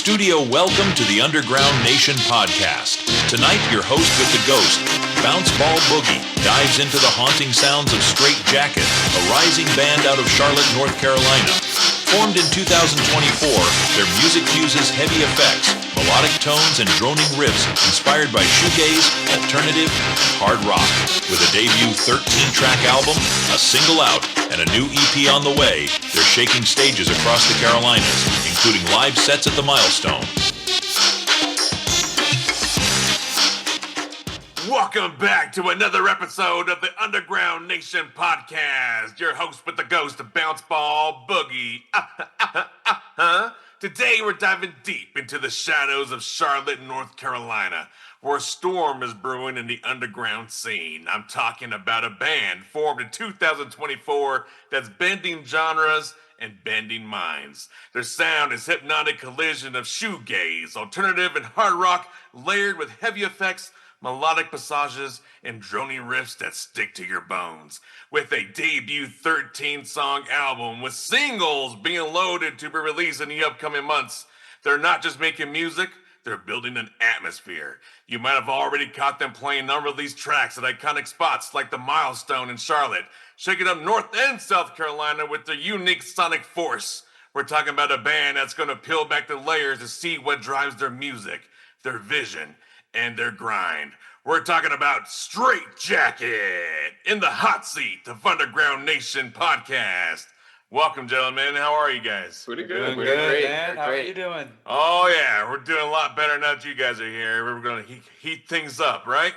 studio welcome to the Underground Nation podcast. Tonight, your host with the ghost, Bounce Ball Boogie, dives into the haunting sounds of Straightjacket, a rising band out of Charlotte, North Carolina. Formed in 2024, their music fuses heavy effects, melodic tones, and droning riffs inspired by shoegaze, alternative, and hard rock. With a debut 13-track album, a single out, and a new EP on the way, they're shaking stages across the Carolinas, including live sets at the Milestone. Welcome back to another episode of the Underground Nation podcast. Your host with the ghost of Bounce Ball Boogie. Today we're diving deep into the shadows of Charlotte, North Carolina, where a storm is brewing in the underground scene. I'm talking about a band formed in 2024 that's bending genres and bending minds. Their sound is hypnotic collision of shoegaze, alternative, and hard rock layered with heavy effects, melodic passages, and droning riffs that stick to your bones. With a debut 13-song album with singles being loaded to be released in the upcoming months, they're not just making music, they're building an atmosphere. You might have already caught them playing unreleased tracks at iconic spots like the Milestone in Charlotte, shaking up North and South Carolina with their unique sonic force. We're talking about a band that's going to peel back the layers to see what drives their music, their vision, and their grind. We're talking about Straightjacket in the hot seat of Underground Nation podcast. Welcome, gentlemen. How are you guys? Pretty good. Doing good, Great. man. How are you doing? Oh, yeah. We're doing a lot better now that you guys are here. We're going to heat things up, right?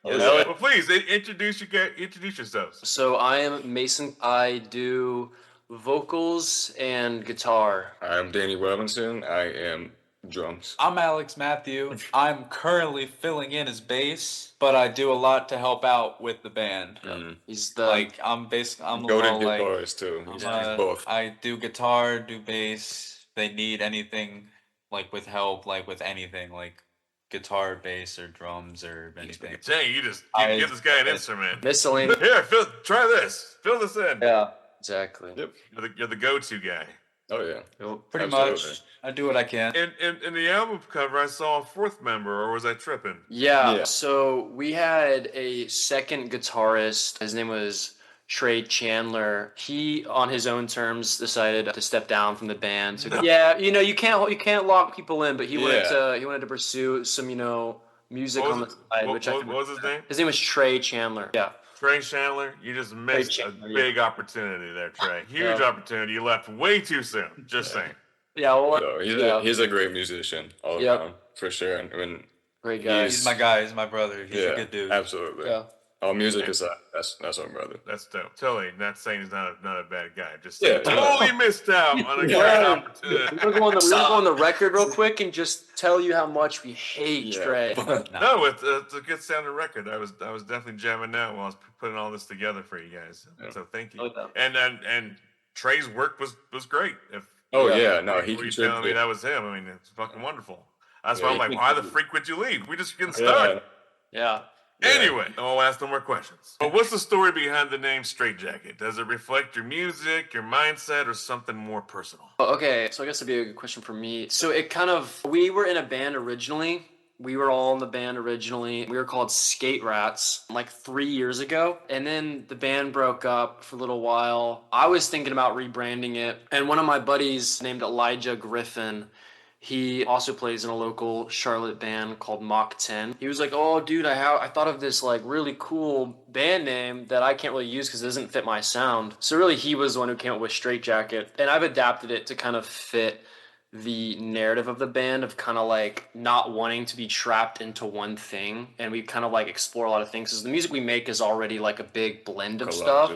Yes. Well, please, introduce yourselves. So I am Mason. I do vocals and guitar. I'm Danny Robinson. I am drums. I'm Alex Matthew. I'm currently filling in as bass, but I do a lot to help out with the band. He's the I'm Golden little, guitarist too. He's both. I do guitar, do bass. They need anything with help, with anything, guitar, bass, or drums, or anything. Dang, you give this guy an instrument. miscellaneous. Here, try this. Fill this in. Yeah, exactly. Yep. You're the go-to guy. Oh yeah. Pretty Absolutely. much. I do what I can. In the album cover, I saw a fourth member, or was I tripping? Yeah. So we had a second guitarist. His name was Trey Chandler. He, on his own terms, decided to step down from the band. So, yeah, you can't lock people in, but he wanted to pursue some music on the side. What was his name? His name was Trey Chandler. Yeah. Trey Chandler, you just missed a big opportunity there, Trey. Huge opportunity. You left way too soon. Just saying. Yeah, well, So he's a great musician all around, for sure. I mean, great guy. He's my guy. He's my brother. He's a good dude. Absolutely. Yeah. All music is that's our brother. That's dope. Totally not saying he's not a bad guy. Just Yeah, totally missed out on a great opportunity. We're going to go on the record real quick and just tell you how much we hate Trey. No, it's a good sounding record. I was definitely jamming out while I was putting all this together for you guys. Yeah. So thank you. Okay. And Trey's work was great. He Were you contributed. telling me that was him? I mean, it's fucking wonderful. That's why I'm like, why the freak would you leave? We just getting started. Yeah. Anyway, I'll ask no more questions. But what's the story behind the name Straightjacket? Does it reflect your music, your mindset, or something more personal? Okay, so I guess it'd be a good question for me. So we were in a band originally. We were all in the band originally. We were called Skate Rats 3 years ago. And then the band broke up for a little while. I was thinking about rebranding it. And one of my buddies named Elijah Griffin, he also plays in a local Charlotte band called Mach 10. He was like, oh, dude, I thought of this really cool band name that I can't really use because it doesn't fit my sound. So really he was the one who came up with Straightjacket. And I've adapted it to kind of fit the narrative of the band of kind of not wanting to be trapped into one thing, and we kind of explore a lot of things because the music we make is already a big blend of stuff.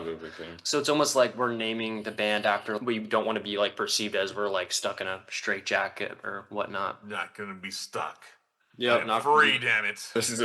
So it's almost like we're naming the band after we don't want to be perceived as we're stuck in a straitjacket or whatnot. Not gonna be stuck. Yeah, not free, damn it. This is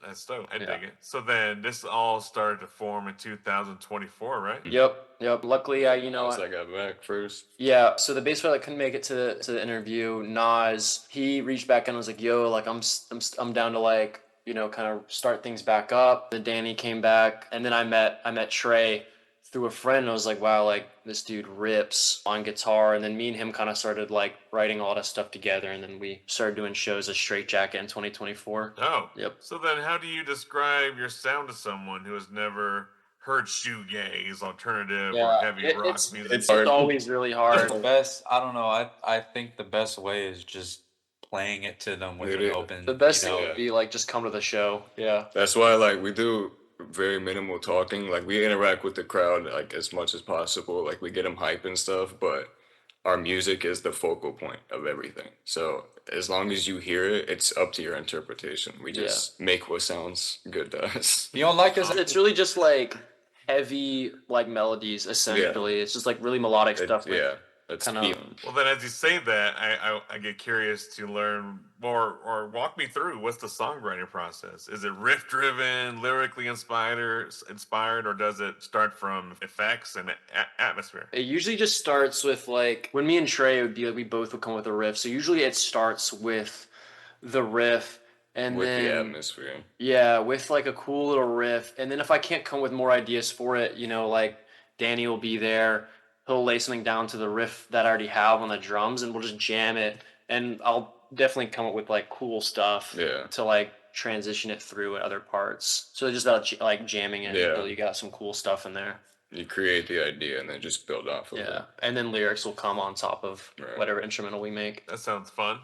That's dope. I dig it. So then this all started to form in 2024, right? Yep. Luckily, I Once I got back first. Yeah, so the bass player that couldn't make it to the interview, Nas, he reached back and was like, "Yo, I'm down to kind of start things back up." Then Danny came back, and then I met Trey through a friend. And I was like, wow, like this dude rips on guitar. And then me and him kind of started like writing all that stuff together. And then we started doing shows as Straightjacket in 2024. Oh. Yep. So then how do you describe your sound to someone who has never heard shoegaze, alternative, or heavy rock music? It's always really hard. The best, I don't know. I think the best way is just playing it to them with an open. The best thing would be like just come to the show. Yeah. That's why like we do very minimal talking. Like we interact with the crowd like as much as possible. Like we get them hype and stuff, but our music is the focal point of everything. So as long as you hear it, it's up to your interpretation. We just make what sounds good to us. You don't like us? It's really just like heavy like melodies essentially. It's just like really melodic stuff. That's kinda, well, then, as you say that, I get curious to learn more, or walk me through what's the songwriting process. Is it riff driven, lyrically inspired, or does it start from effects and atmosphere? It usually just starts with like when me and Trey, it would be like we both would come with a riff. So usually it starts with the riff. And with then, the atmosphere. Yeah, with like a cool little riff. And then if I can't come with more ideas for it, you know, like Danny will be there. He'll lay something down to the riff that I already have on the drums, and we'll just jam it. And I'll definitely come up with like cool stuff to like transition it through at other parts. So just about like jamming it until you got some cool stuff in there. You create the idea and then just build off of it. Yeah, and then lyrics will come on top of whatever instrumental we make. That sounds fun.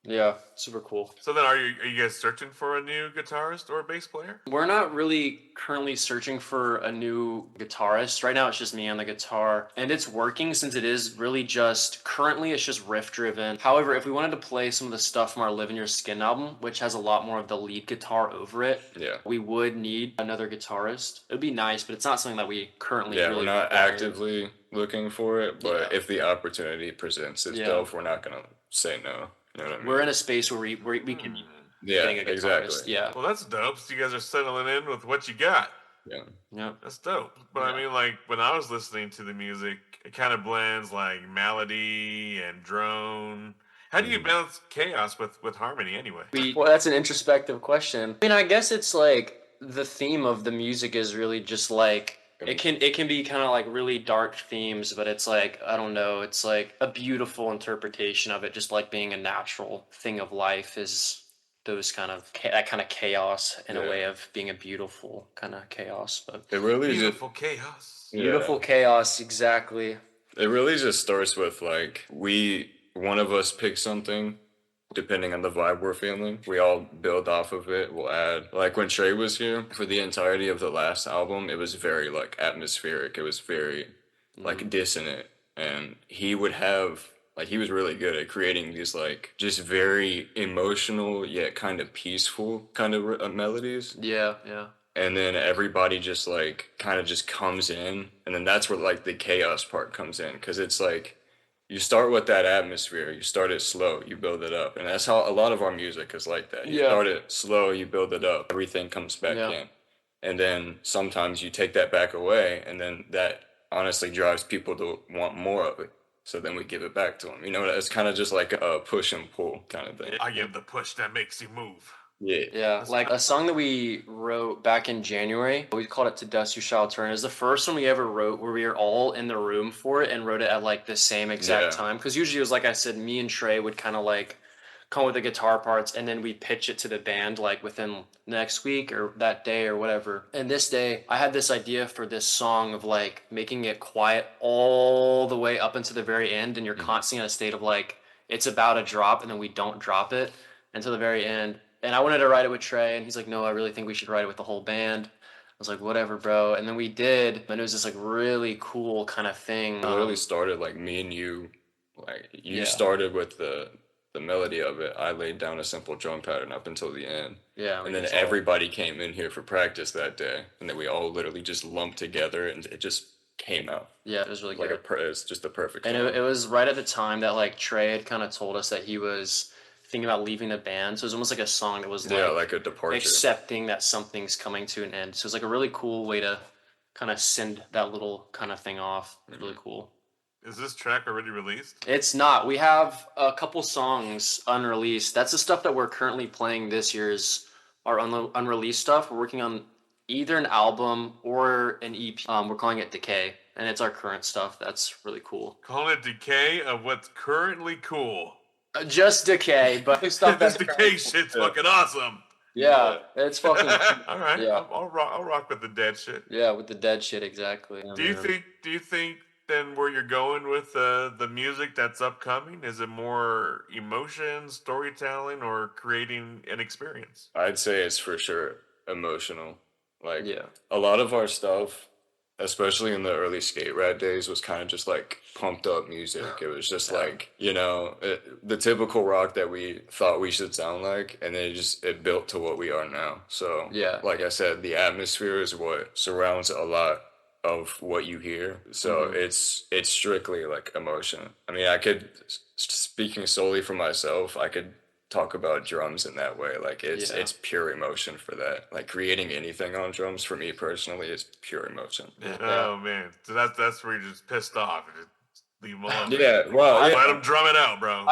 Yeah, super cool. So then are you guys searching for a new guitarist or bass player? We're not really currently searching for a new guitarist. Right now it's just me on the guitar, and it's working since it is really just, currently it's just riff driven. However, if we wanted to play some of the stuff from our Live in Your Skin album, which has a lot more of the lead guitar over it, we would need another guitarist. It would be nice, but it's not something that we currently really we're not require. actively looking for it, but if the opportunity presents itself, we're not going to say no. You know what I mean? We're in a space where we can getting a guitarist. Exactly. Yeah. Well, that's dope. So you guys are settling in with what you got. Yeah. That's dope. But I mean, like, when I was listening to the music, it kind of blends like melody and drone. How do you balance chaos with harmony anyway? Well, that's an introspective question. I mean, I guess it's like the theme of the music is really just like it can be kind of like really dark themes, but it's like, I don't know, it's like a beautiful interpretation of it, just like being a natural thing of life is those kind of that kind of chaos in a way of being a beautiful kind of chaos. But it really beautiful chaos. Beautiful chaos, exactly. It really just starts with like one of us picks something. Depending on the vibe we're feeling, we all build off of it. We'll add, like when Trey was here for the entirety of the last album, it was very like atmospheric. It was very like dissonant, and he would have like he was really good at creating these like just very emotional yet kind of peaceful kind of melodies. Yeah. And then everybody just like kind of just comes in, and then that's where like the chaos part comes in, because it's like. You start with that atmosphere. You start it slow. You build it up. And that's how a lot of our music is like that. You start it slow. You build it up. Everything comes back in. And then sometimes you take that back away. And then that honestly drives people to want more of it. So then we give it back to them. You know, it's kind of just like a push and pull kind of thing. I give the push that makes you move. Yeah, like a song that we wrote back in January, we called it To Dust You Shall Turn. It was the first one we ever wrote where we were all in the room for it and wrote it at like the same exact time. Because usually it was like I said, me and Trey would kind of like come with the guitar parts and then we'd pitch it to the band like within next week or that day or whatever. And this day, I had this idea for this song of like making it quiet all the way up until the very end, and you're constantly in a state of like it's about to drop and then we don't drop it until the very end. And I wanted to write it with Trey, and he's like, no, I really think we should write it with the whole band. I was like, whatever, bro. And then we did, and it was this like really cool kind of thing. It literally started like me and you, like you started with the melody of it. I laid down a simple drum pattern up until the end. Yeah. And then everybody came in here for practice that day, and then we all literally just lumped together, and it just came out. Yeah, it was really like good. It's just the perfect. And it was right at the time that like Trey had kind of told us that he was thinking about leaving the band, so it was almost like a song that was like a departure, accepting that something's coming to an end. So it's like a really cool way to kind of send that little kind of thing off. It's really cool. Is this track already released? It's not. We have a couple songs unreleased. That's the stuff that we're currently playing this year's our unreleased stuff. We're working on either an album or an EP. We're calling it Decay, and it's our current stuff. That's really cool. Calling it decay of what's currently cool. Just Decay, but stuff This that's decay shit's fucking awesome. Yeah, it's fucking. All right, Yeah. I'll rock with the dead shit. Yeah, with the dead shit, exactly. Do you think then where you're going with the music that's upcoming, is it more emotion, storytelling, or creating an experience? I'd say it's for sure emotional. Like, Yeah. a lot of our stuff, especially in the early skate rat days, was kind of just like pumped up music. It was just like, you know, the typical rock that we thought we should sound like, and then it built to what we are now. So, Yeah. like I said, the atmosphere is what surrounds a lot of what you hear. So it's strictly like emotion. I mean, speaking solely for myself, I could talk about drums in that way. Like it's pure emotion for that. Like creating anything on drums for me personally is pure emotion. Yeah. Oh man, so that's where you're just pissed off. Just leave them alone. Yeah, well, Let them drum it out, bro.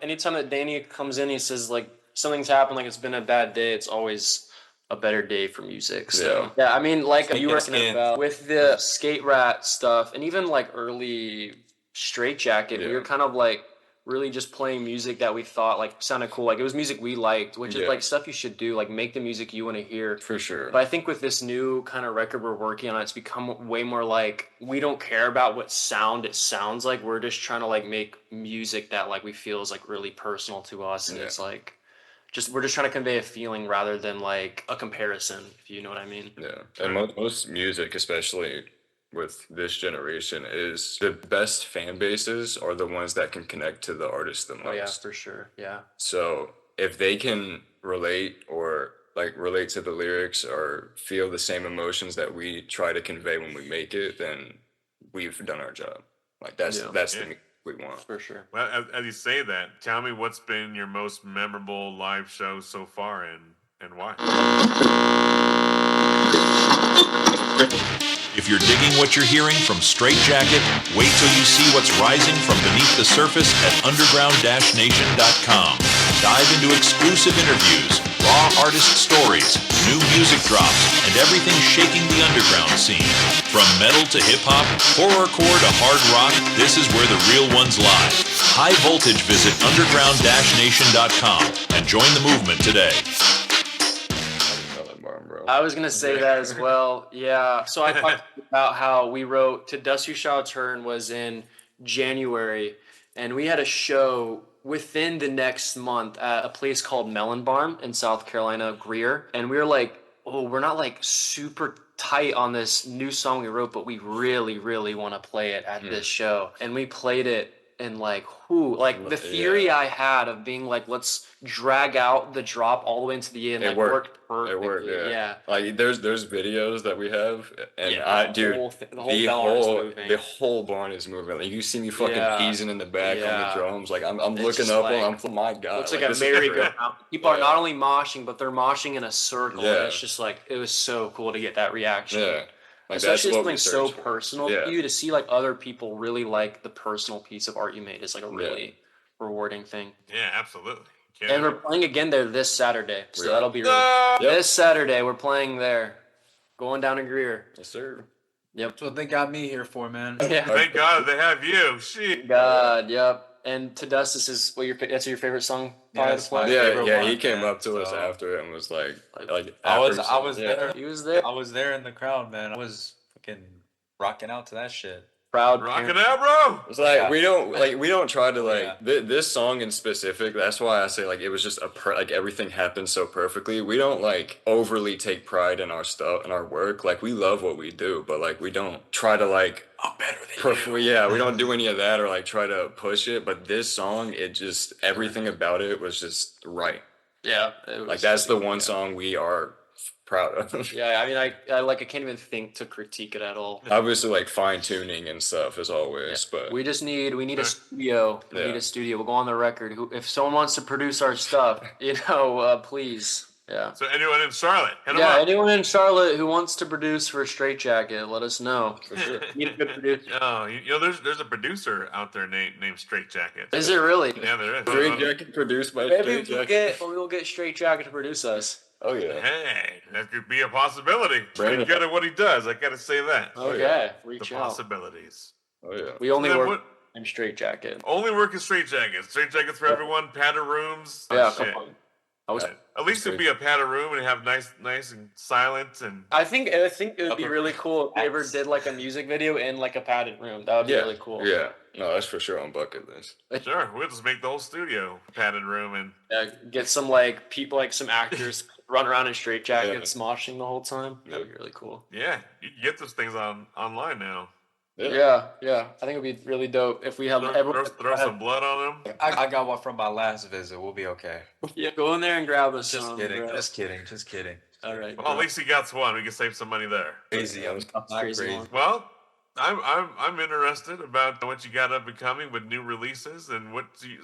Anytime that Danny comes in, he says like something's happened, like it's been a bad day. It's always a better day for music. So yeah, I mean, like you were talking about with the skate rat stuff, and even like early Straightjacket, we were kind of like really just playing music that we thought like sounded cool. Like it was music we liked, which is like stuff you should do. Like make the music you want to hear. For sure. But I think with this new kind of record we're working on, it's become way more like we don't care about what sound it sounds like. We're just trying to like make music that like we feel is like really personal to us, and it's like we're just trying to convey a feeling rather than like a comparison, if you know what I mean. Yeah, and most music, especially with this generation, is the best fan bases are the ones that can connect to the artist the most. Oh yeah, for sure. Yeah. So if they can relate or like relate to the lyrics or feel the same emotions that we try to convey when we make it, then we've done our job. Like that's the music we want. For sure. Well, as you say that, tell me what's been your most memorable live show so far, and why? If you're digging what you're hearing from Straightjacket, wait till you see what's rising from beneath the surface at underground-nation.com. Dive into exclusive interviews, raw artist stories, new music drops, and everything shaking the underground scene. From metal to hip-hop, horrorcore to hard rock, this is where the real ones lie. High voltage, visit underground-nation.com and join the movement today. I was gonna say that as well. Yeah. So I talked about how we wrote "To Dust You Shall Turn" was in January, and we had a show within the next month at a place called Melon Barn in South Carolina, Greer, and we were like, "Oh, we're not like super tight on this new song we wrote, but we really, really want to play it at this show," and we played it. And like the theory I had of being like, let's drag out the drop all the way into the end, like worked perfectly. It worked, yeah. Like there's videos that we have, and the whole barn is moving. Like you see me fucking easing in the back on the drums. Like I'm looking up, like, I'm my God. Looks like a merry-go-round. People are not only moshing, but they're moshing in a circle. And it's just like it was so cool to get that reaction. Yeah. Like especially something so personal to you, to see like other people really like the personal piece of art you made is like a really rewarding thing. Yeah, absolutely. And we're playing again there this Saturday, so that'll be this Saturday. We're playing there, going down to Greer. Yes, sir. Yep. That's what they got me here for, man. Yeah. Thank God they have you. Shit. God, yep. And To Dust, this is that's your favorite song? Yeah, he came up to us after it and was like I was there. He was there. I was there in the crowd, man. I was fucking rocking out to that shit. Proud rocking out, bro. It's like we don't try to this song in specific. That's why I say like it was just like everything happened so perfectly. We don't like overly take pride in our stuff and our work. Like we love what we do, but like we don't try to like I'm better than you. Yeah, we don't do any of that or like try to push it. But this song, it just everything about it was just right. Yeah, like that's the one song we are proud of. Yeah, I mean, I can't even think to critique it at all. Obviously, like fine tuning and stuff as always, but we need a studio. We need a studio. We'll go on the record. If someone wants to produce our stuff, please. Yeah. So anyone in Charlotte, hit them up. Anyone in Charlotte who wants to produce for Straightjacket, let us know. For sure. Need a good producer. Oh, there's a producer out there named Straightjacket. Is it really? Yeah, there is. Straightjacket produced by Straightjacket. We'll get Straightjacket to produce us. Oh yeah. Hey, that could be a possibility. Bring Pretty it. good at what he does. I gotta say that. Okay, yeah. The reach out. possibilities. Oh yeah. We only Then work what- in Straightjacket. Only work in Straightjackets. Straightjackets for everyone. Padded rooms. Oh, Yeah, shit. come on. I was. At least it'd be a padded room and have nice and silent and. I think it would be Upper really cool if we ever hats. did like a music video in like a padded room. That would be Yeah. really cool. Yeah. No, that's for sure on bucket list. Sure, we'll just make the whole studio padded room and. Get some like people, like some actors run around in straightjackets, moshing the whole time. That would be really cool. Yeah, you can get those things online now. Yeah. I think it'd be really dope if we have everyone. Throw some blood on them. I got one from my last visit. We'll be okay. Yeah, go in there and grab us. Just some, kidding. bro. Just kidding. Just kidding. All right. Well, at least he got one. We can save some money there. Crazy. I'm not Crazy crazy. one. Well, I'm interested about what you got up and coming with new releases and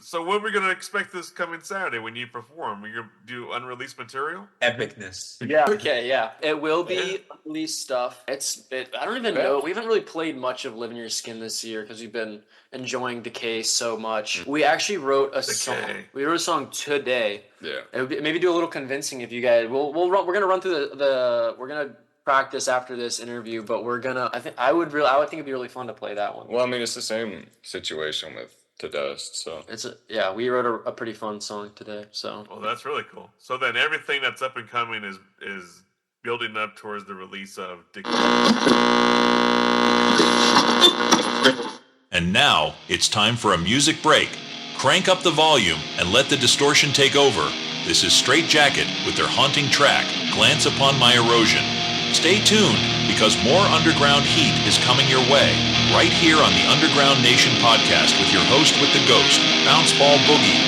so what we're gonna expect this coming Saturday when you perform. You're gonna do unreleased material. Epicness. Yeah. Okay. Yeah. It will be unreleased stuff. I don't even know. We haven't really played much of "Live in Your Skin" this year because we've been enjoying Decay so much. We actually wrote a song. We wrote a song today. Yeah. It would be, maybe do a little convincing if you guys. We're gonna run through we're gonna practice after this interview, but I think it'd be really fun to play that one. Well, I mean, it's the same situation with To Dust, so. We wrote a pretty fun song today. So Well, that's really cool. So then everything that's up and coming is building up towards the release of Decay. And now it's time for a music break. Crank up the volume and let the distortion take over. This is Straightjacket with their haunting track, Glance Upon My Erosion. Stay tuned, because more underground heat is coming your way, right here on the Underground Nation podcast with your host with the ghost, Bounce Ball Boogie.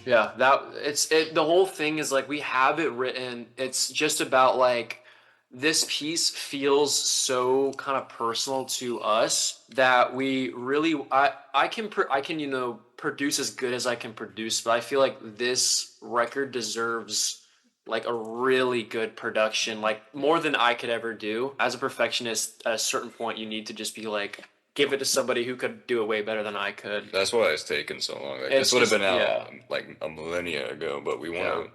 yeah, the whole thing is like we have it written. It's just about like this piece feels so kind of personal to us that we really I can produce as good as I can produce, but I feel like this record deserves like a really good production, like more than I could ever do. As a perfectionist, at a certain point you need to just be like, give it to somebody who could do it way better than I could. That's why it's taken so long. Like, It's this would have been just- out like a millennia ago, but we want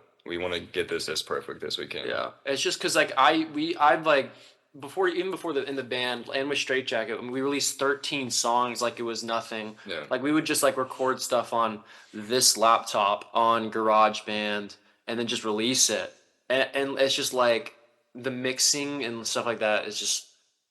to get this as perfect as we can. Yeah, it's just because like I've like before in the band and with Straightjacket, we released 13 songs like it was nothing. Yeah. Like we would just like record stuff on this laptop on GarageBand and then just release it, and it's just like the mixing and stuff like that is just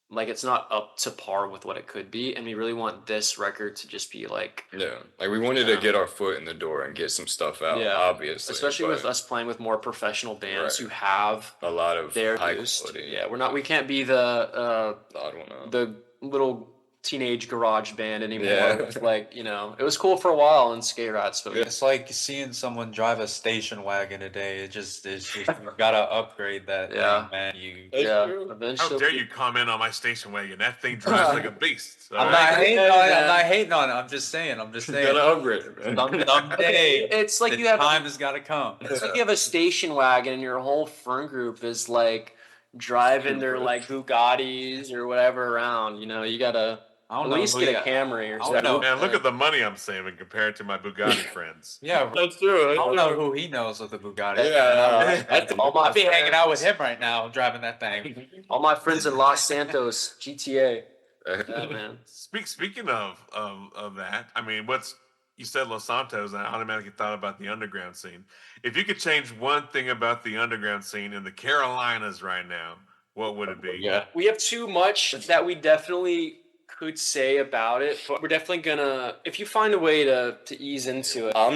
like it's not up to par with what it could be, and we really want this record to just be like Yeah, like we wanted to get our foot in the door and get some stuff out, obviously. especially with but us playing with more professional bands Right. who have a lot of their high boost. quality. Yeah, we can't be the I don't know. the little teenage garage band anymore. Yeah. With like, you know, it was cool for a while in Skate Rats, but It's like seeing someone drive a station wagon today. It's just you gotta upgrade that Yeah. thing, man. You That's yeah, true. How eventually. dare you comment on my station wagon? That thing drives like a beast. all I'm right? not hating Yeah, on it. man. I'm not hating on it. I'm just saying. You gotta upgrade it, man. Someday, It's like the you have time has got to come. it's like you have a station wagon and your whole friend group is like driving their like Bugattis or whatever around. You know, you gotta I don't at know least who get a you- Camry or I don't something. know. Man, look at the money I'm saving compared to my Bugatti friends. Yeah, That's true. I don't know who he knows with the Bugatti. Yeah, All I'd be hanging out with him right now, driving that thing. all my friends in Los Santos, GTA. Yeah, man. Speaking of that, I mean, you said Los Santos, and I automatically thought about the underground scene. If you could change one thing about the underground scene in the Carolinas right now, what would it be? Yeah. We have too much that we definitely could say about it, but we're definitely gonna, if you find a way to ease into it. I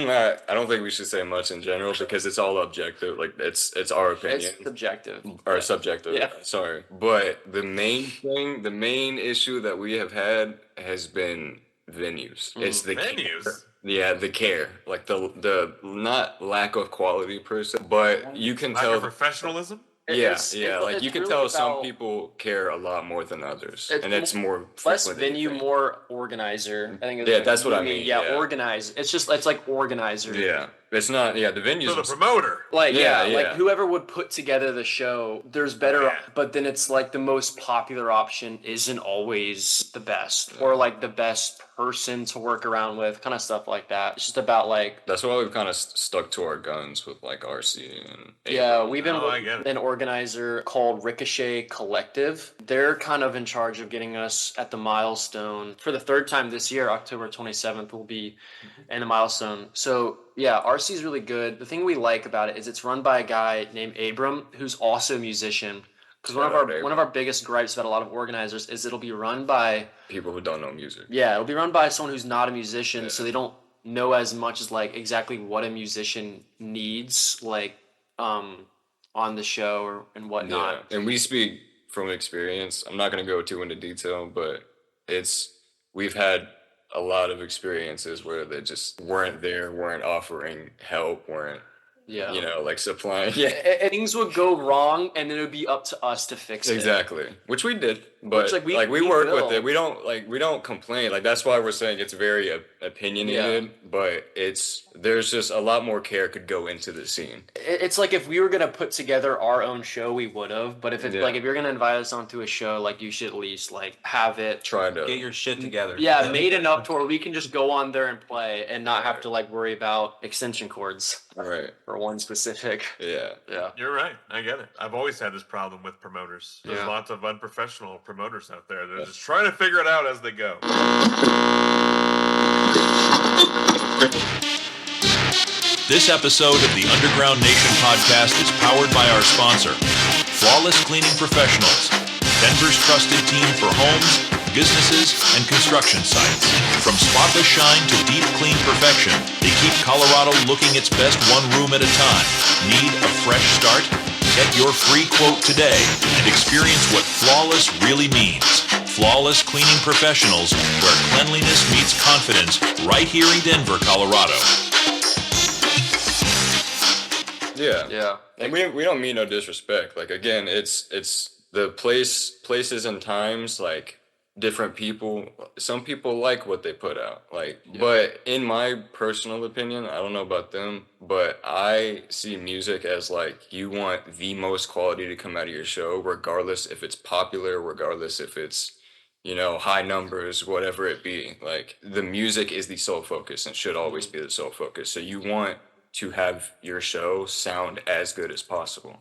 don't think we should say much in general because it's all objective. Like it's our opinion. It's subjective. Or subjective. Yeah. Sorry. But the main issue that we have had has been venues. It's the Venues? care. Yeah, the care. Like the not lack of quality per se, but you can Lack of tell professionalism? like you can really tell some about people care a lot more than others. It's And it's more less frequent than you venue, think. more organizer. I think. Yeah, that's what I mean, Yeah, yeah. organize. It's like organizer. Yeah. It's not the venues So the are- promoter. Like Yeah, like yeah. whoever would put together the show, there's better, Yeah. but then it's like the most popular option isn't always the best, or like the best person to work around with, kind of stuff like that. It's just about like That's why we've kind of stuck to our guns with like RC and yeah, we've been Oh, I with get it. an organizer called Ricochet Collective. They're kind of in charge of getting us at the milestone for the third time this year. October 27th will be in the milestone. So yeah, RC is really good. The thing we like about it is it's run by a guy named Abram, who's also a musician. Because Shout out Abram. one of our biggest gripes about a lot of organizers is it'll be run by people who don't know music. yeah, it'll be run by someone who's not a musician, so they don't know as much as like exactly what a musician needs, like on the show and whatnot. Yeah. And we speak from experience. I'm not going to go too into detail, but we've had a lot of experiences where they just weren't offering help, weren't, Yeah. like supplying. Yeah. Things would go wrong, and then it would be up to us to fix it. Exactly. Which we did. But Which, we we work will. with it. We don't complain. Like that's why we're saying it's very opinionated, but there's just a lot more care could go into the scene. It's like if we were gonna put together our own show, we would have. But if it's Yeah. like if you're gonna invite us onto a show, like you should at least like have it. Try to Get your shit together. Yeah, made enough to where we can just go on there and play and not have to like worry about extension cords all right. for one specific. Yeah. Yeah. You're right. I get it. I've always had this problem with promoters. There's Yeah. lots of unprofessional promoters out there. They're just trying to figure it out as they go. This episode of the Underground Nation podcast is powered by our sponsor, Flawless Cleaning Professionals, Denver's trusted team for homes, businesses, and construction sites. From spotless shine to deep clean perfection, they keep Colorado looking its best one room at a time. Need a fresh start? Get your free quote today and experience what flawless really means. Flawless Cleaning Professionals, where cleanliness meets confidence, right here in Denver, Colorado. Yeah. Yeah. And we don't mean no disrespect. Like again, it's the places and times, like different people. Some people like what they put out. Like but in my personal opinion, I don't know about them, but I see music as like you want the most quality to come out of your show, regardless if it's popular, regardless if it's high numbers, whatever it be. Like the music is the sole focus and should always be the sole focus. So you want to have your show sound as good as possible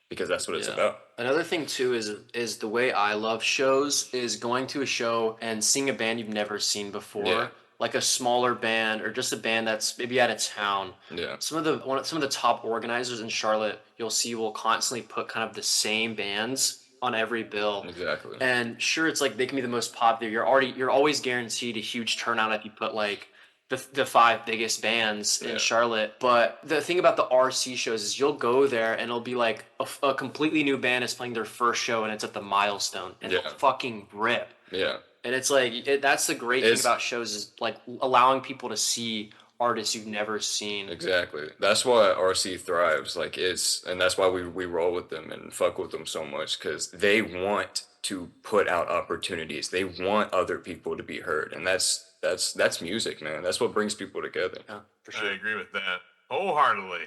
because that's what it's about. Another thing too is the way I love shows is going to a show and seeing a band you've never seen before. Yeah. like a smaller band or just a band that's maybe out of town, Yeah. some of the top organizers in Charlotte, you'll see will constantly put kind of the same bands on every bill. Exactly. And sure, it's like they can be the most popular. You're always guaranteed a huge turnout if you put like the 5 biggest bands in Charlotte. But the thing about the RC shows is you'll go there and it'll be like a completely new band is playing their first show and it's at the Milestone and it'll fucking rip. Yeah. And it's like that's the great thing about shows is like allowing people to see artists you've never seen. Exactly. That's why RC thrives. Like and that's why we roll with them and fuck with them so much, because they want to put out opportunities. They want other people to be heard, and that's music, man. That's what brings people together. Yeah, for sure. I agree with that wholeheartedly.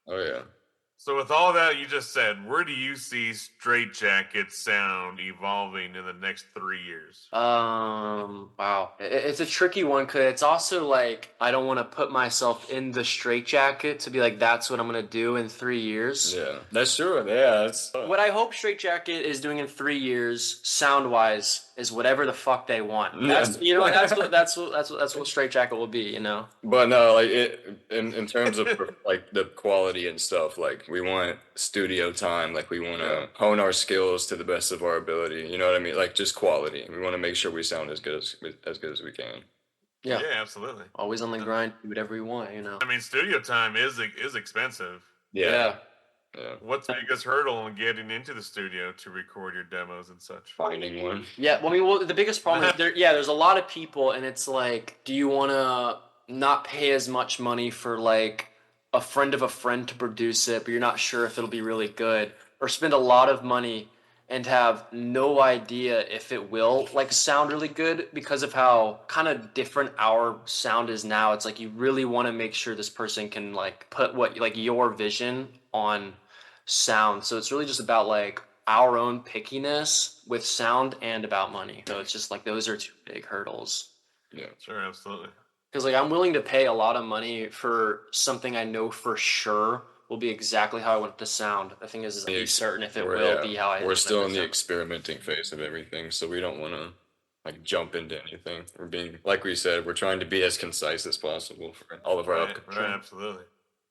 Oh yeah. So with all that you just said, where do you see Straightjacket sound evolving in the next 3 years? Wow. It's a tricky one because it's also like I don't want to put myself in the straitjacket to be like that's what I'm gonna do in 3 years. Yeah, that's true. Yeah, that's what I hope Straightjacket is doing in 3 years, sound wise, is whatever the fuck they want. That's what Straightjacket will be. You know. But no, like in terms of like the quality and stuff, like we want studio time, like we want to hone our skills to the best of our ability. You know what I mean? Like just quality. We want to make sure we sound as good as we can. Yeah, absolutely. Always on the grind, do whatever you want. You know. I mean, studio time is expensive. Yeah. What's the biggest hurdle in getting into the studio to record your demos and such? Finding one. Yeah, well, the biggest problem is there's a lot of people, and it's like, do you want to not pay as much money for like a friend of a friend to produce it, but you're not sure if it'll be really good, or spend a lot of money and have no idea if it will like sound really good because of how kind of different our sound is now. It's like you really want to make sure this person can like put what like your vision on sound. So it's really just about like our own pickiness with sound and about money. So it's just like those are 2 big hurdles. Yeah, sure, absolutely. Because like I'm willing to pay a lot of money for something I know for sure will be exactly how I want it to sound. The thing is be certain if it will be how I. We're still in the experimenting phase of everything, so we don't want to like jump into anything. We're being, like we said, we're trying to be as concise as possible for all of our outcomes. Right, absolutely.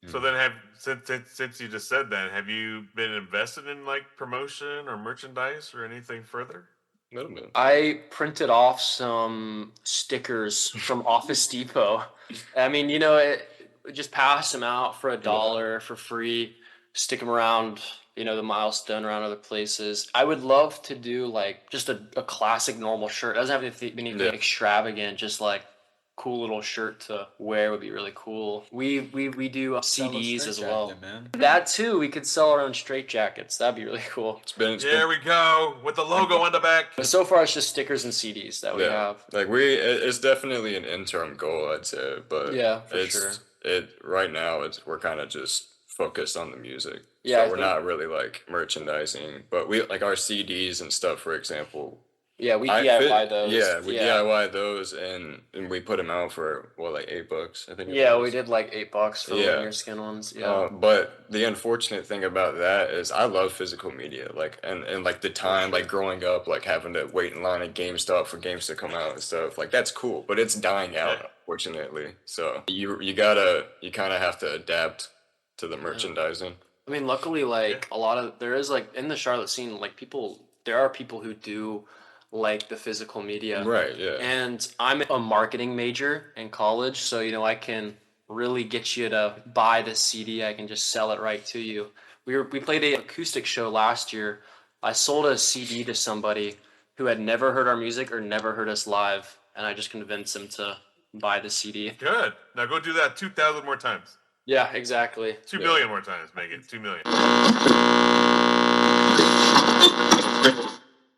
So then, since you just said that, have you been invested in like promotion or merchandise or anything further? A little bit. I printed off some stickers from Office Depot. I mean, you know, just pass them out for $1 for free, stick them around, you know, the Milestone, around other places. I would love to do like just a classic normal shirt. It doesn't have to be anything extravagant, just like cool little shirt to wear would be really cool. We do CDs as well. Man. That too, we could sell our own straitjackets. That'd be really cool. There we go with the logo on the back. But so far, it's just stickers and CDs that we have. Like it's definitely an interim goal, I'd say. But for sure. Right now we're kind of just focused on the music. Yeah, so we're not really like merchandising, but we like our CDs and stuff, for example. Yeah, we DIY those. Yeah, we DIY those and we put them out for like $8, I think. We did like $8 for linear skin ones. Yeah. But the unfortunate thing about that is I love physical media, like and like the time, like growing up, like having to wait in line at GameStop for games to come out and stuff. Like that's cool, but it's dying out, unfortunately. So you kind of have to adapt to the merchandising. I mean, luckily, like there is like in the Charlotte scene, like there are people who do like the physical media. Right, yeah. And I'm a marketing major in college, so, you know, I can really get you to buy the CD. I can just sell it right to you. We played an acoustic show last year. I sold a CD to somebody who had never heard our music or never heard us live, and I just convinced them to buy the CD. Good. Now go do that 2,000 more times. Yeah, exactly. 2 million more times, make it 2 million.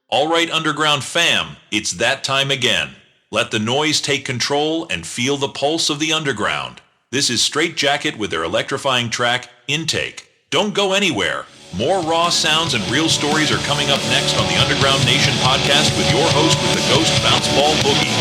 All right, Underground fam, it's that time again. Let the noise take control and feel the pulse of the underground. This is Straightjacket with their electrifying track, Intake. Don't go anywhere. More raw sounds and real stories are coming up next on the Underground Nation podcast with your host with the Ghost Bounce Ball Boogie.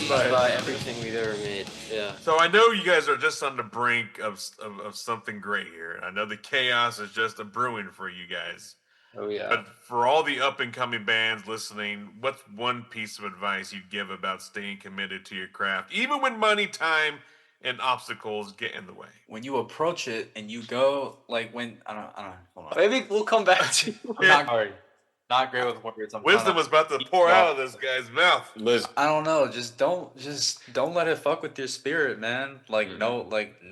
By everything we've ever made. Yeah. So I know you guys are just on the brink of something great here. I know the chaos is just a brewing for you guys. Oh yeah. But for all the up and coming bands listening, what's one piece of advice you'd give about staying committed to your craft, even when money, time, and obstacles get in the way? When you approach it and you go like when I don't hold on. Maybe we'll come back to. I'm not sorry. Not great with words. Wisdom was about to pour out of this guy's mouth. Liz, I don't know. Just don't let it fuck with your spirit, man. Like no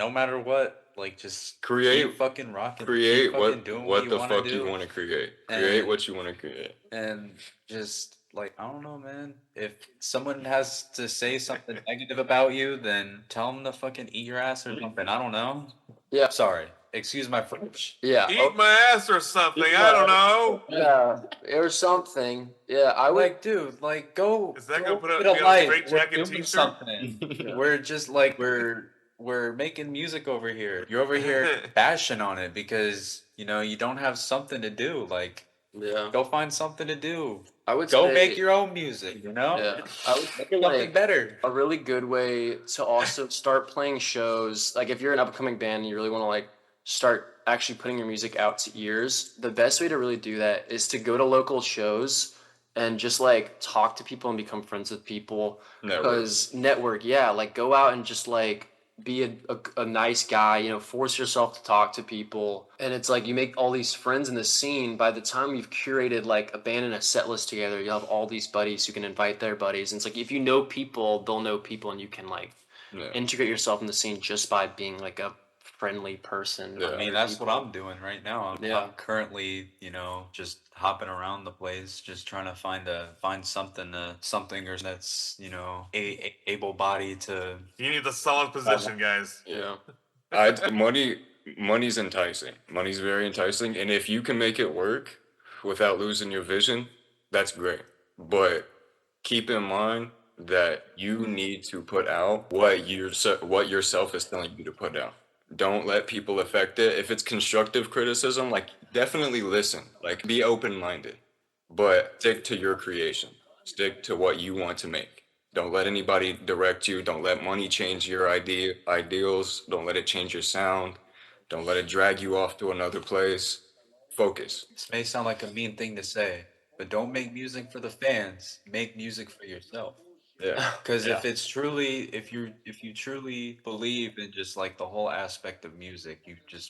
matter what, like just Create- keep fucking rocking. create keep fucking doing what you the wanna fuck do, you want to create. Create And- what you want to create. and just like I don't know, man. If someone has to say something negative about you, then tell them to fucking eat your ass or something. I don't know. Yeah. Sorry. Excuse my French. Yeah. Eat my ass or something. I don't know. Yeah. Or something. Yeah. I would. Like, dude, like go. Is that go gonna put a- get be on a life. Straightjacket We're doing t-shirt? something. We're just like we're making music over here. You're over here bashing on it because you know you don't have something to do. Like, Yeah. go find something to do. I would Go say, make your own music. You know. Yeah. I would Make say, something like, better. a really good way to also start playing shows. Like if you're an upcoming band and you really want to like start actually putting your music out to ears, the best way to really do that is to go to local shows and just like talk to people and become friends with people. Network. Because network, yeah, like go out and just like be a nice guy, you know, force yourself to talk to people. And it's like you make all these friends in the scene. By the time you've curated like a band and a set list together, you have all these buddies who can invite their buddies. And it's like if you know people, they'll know people, and you can like integrate yourself in the scene just by being like a friendly person. Yeah. I mean, that's what I'm doing right now. Yeah. I'm currently, you know, just hopping around the place, just trying to find something or that's, you know, able bodied to. You need the solid position, guys. Yeah. Money's enticing. Money's very enticing, and if you can make it work without losing your vision, that's great. But keep in mind that you need to put out what yourself is telling you to put out. Don't let people affect it. If it's constructive criticism, like definitely listen. Like be open-minded, but stick to your creation. Stick to what you want to make. Don't let anybody direct you. Don't let money change your ideals. Don't let it change your sound. Don't let it drag you off to another place. Focus. This may sound like a mean thing to say, but don't make music for the fans. Make music for yourself. Yeah. Because if you truly believe in just like the whole aspect of music,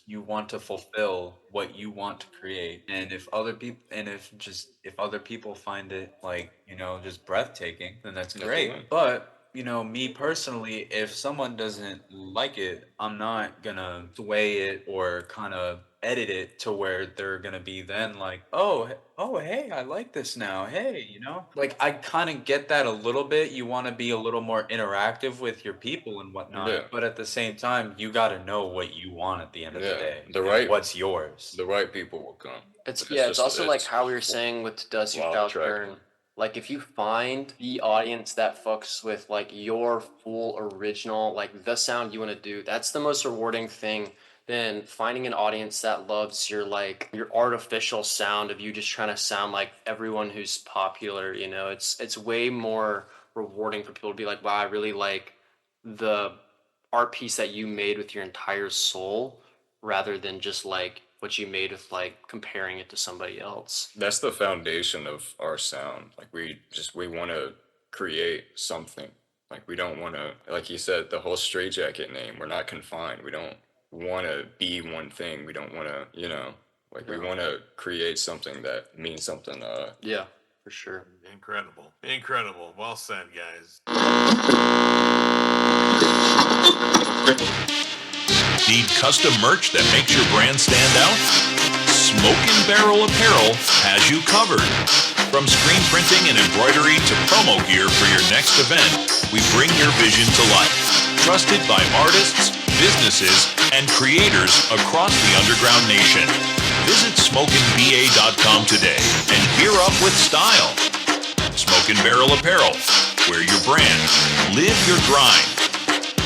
you want to fulfill what you want to create. And if other people find it like, you know, just breathtaking, then that's great. Definitely. But you know, me personally, if someone doesn't like it, I'm not gonna sway it or kind of edit it to where they're gonna be then like, oh, hey, I like this now. Hey, you know, like I kind of get that a little bit. You want to be a little more interactive with your people and whatnot, Yeah. but at the same time, you got to know what you want at the end of the Yeah. day. The and right- what's yours. The right people will come. It's just- also like it's how we were saying with Does You wild Shall track. Turn. Like if you find the audience that fucks with like your full original, like the sound you want to do, that's the most rewarding thing than finding an audience that loves your like your artificial sound of you just trying to sound like everyone who's popular, you know. It's way more rewarding for people to be like, wow, I really like the art piece that you made with your entire soul rather than just like what you made with like comparing it to somebody else. That's the foundation of our sound. Like we want to create something. Like we don't want to, like you said, the whole Straightjacket name. We're not confined. We don't want to be one thing. We don't want to, you know, like we want to create something that means something. Yeah, for sure. Incredible. Well said, guys. Need custom merch that makes your brand stand out? Smoking Barrel Apparel has you covered. From screen printing and embroidery to promo gear for your next event, we bring your vision to life. Trusted by artists, businesses, and creators across the underground nation. Visit smokinba.com today and gear up with style. Smoking Barrel Apparel, wear your brand, live your grind.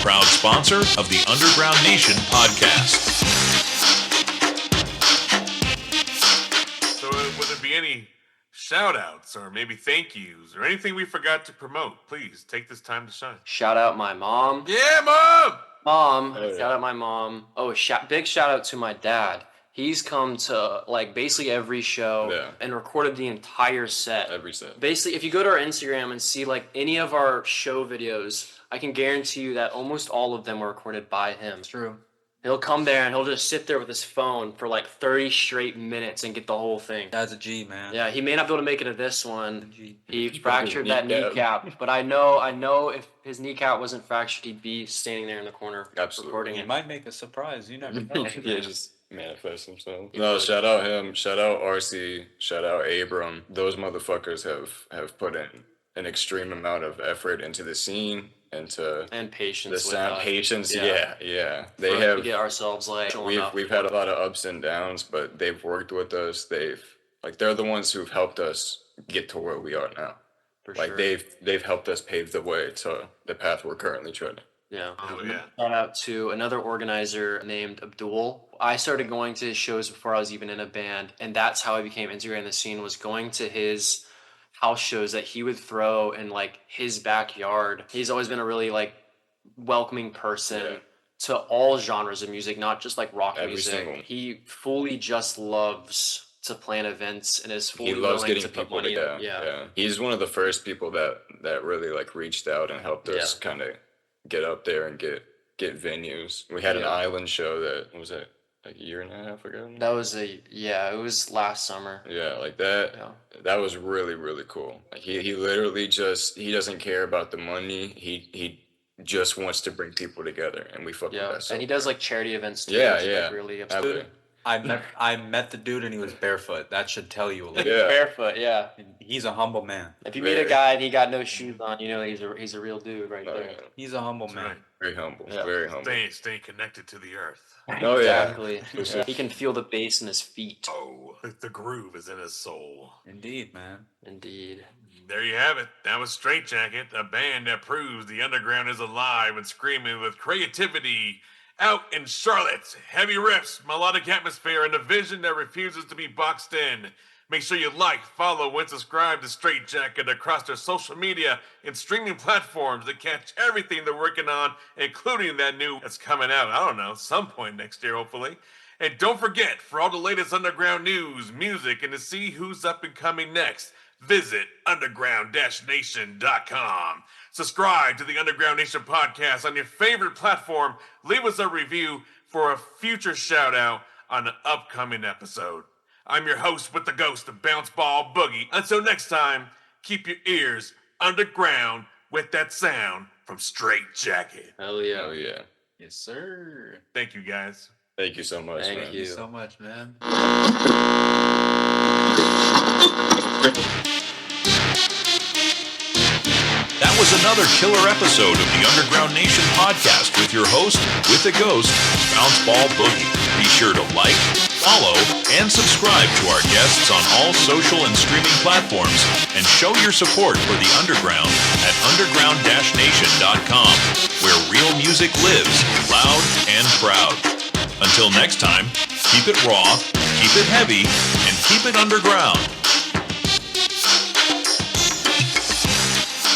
Proud sponsor of the Underground Nation podcast. So would there be any shout outs or maybe thank yous or anything we forgot to promote? Please take this time to shine. Shout out my mom. Yeah, Mom! Mom, Oh, yeah. shout out my mom. Oh, big shout out to my dad. He's come to like basically every show and recorded the entire set. Every set. Basically, if you go to our Instagram and see like any of our show videos, I can guarantee you that almost all of them were recorded by him. It's true. He'll come there and he'll just sit there with his phone for like 30 straight minutes and get the whole thing. That's a G, man. Yeah, he may not be able to make it to this one. G. He fractured that kneecap, but I know if his kneecap wasn't fractured, he'd be standing there in the corner Absolutely. recording He it. might make a surprise. You never know. Yeah, just manifest himself. No, shout out him. Shout out RC. Shout out Abram. Those motherfuckers have put in an extreme amount of effort into the scene, into And patience the with sound. us. Patience. Yeah. Yeah. For They us to have. get ourselves like We've had a lot of ups and downs, but they've worked with us. They're the ones who've helped us get to where we are now. for Like sure. they've helped us pave the way to the path we're currently treading. Yeah. Oh, yeah. Shout out to another organizer named Abdul. I started going to his shows before I was even in a band, and that's how I became integrated in the scene, was going to his house shows that he would throw in like his backyard. He's always been a really like welcoming person Yeah. to all genres of music, not just like rock Every music. single. He fully just loves to plan events and is fully He loves willing getting to put people money together. in. Yeah. He's one of the first people that really like reached out and helped us Yeah. kind of get up there and get venues. We had an Yeah. island show that was it like a year and a half ago. That was it was last summer. Yeah, like that. Yeah. That was really really cool. Like he literally just he doesn't care about the money. He just wants to bring people together, and we fuck with Yeah, that. So and he does like charity events too. Yeah, which is, yeah. Like, really Absolutely. upsetting. I met the dude and he was barefoot. That should tell you a little. Yeah. Barefoot, yeah. He's a humble man. If you meet a Very. guy and he got no shoes on, you know he's a real dude right Oh, there. yeah. He's a humble That's man. right. Very humble. Yeah. Very humble. Stay connected to the earth. Oh yeah. Exactly. Yeah. He can feel the bass in his feet. Oh, the groove is in his soul. Indeed, man. Indeed. There you have it. That was Straightjacket, a band that proves the underground is alive and screaming with creativity. Out in Charlotte, heavy riffs, melodic atmosphere, and a vision that refuses to be boxed in. Make sure you like, follow, and subscribe to Straightjacket across their social media and streaming platforms to catch everything they're working on, including that new that's coming out, I don't know, some point next year, hopefully. And don't forget, for all the latest underground news, music, and to see who's up and coming next, visit underground-nation.com. Subscribe to the Underground Nation podcast on your favorite platform. Leave us a review for a future shout out on an upcoming episode. I'm your host with the ghost of Bounce Ball Boogie. Until next time, keep your ears underground with that sound from Straightjacket. Hell yeah. Oh yeah. Yes, sir. Thank you guys. Thank you so much, Thank man. Thank you you. so much, man. That was another killer episode of the Underground Nation podcast with your host, with the ghost, Bounce Ball Boogie. Be sure to like, follow, and subscribe to our guests on all social and streaming platforms, and show your support for the Underground at underground-nation.com, where real music lives, loud and proud. Until next time, keep it raw, keep it heavy, and keep it underground.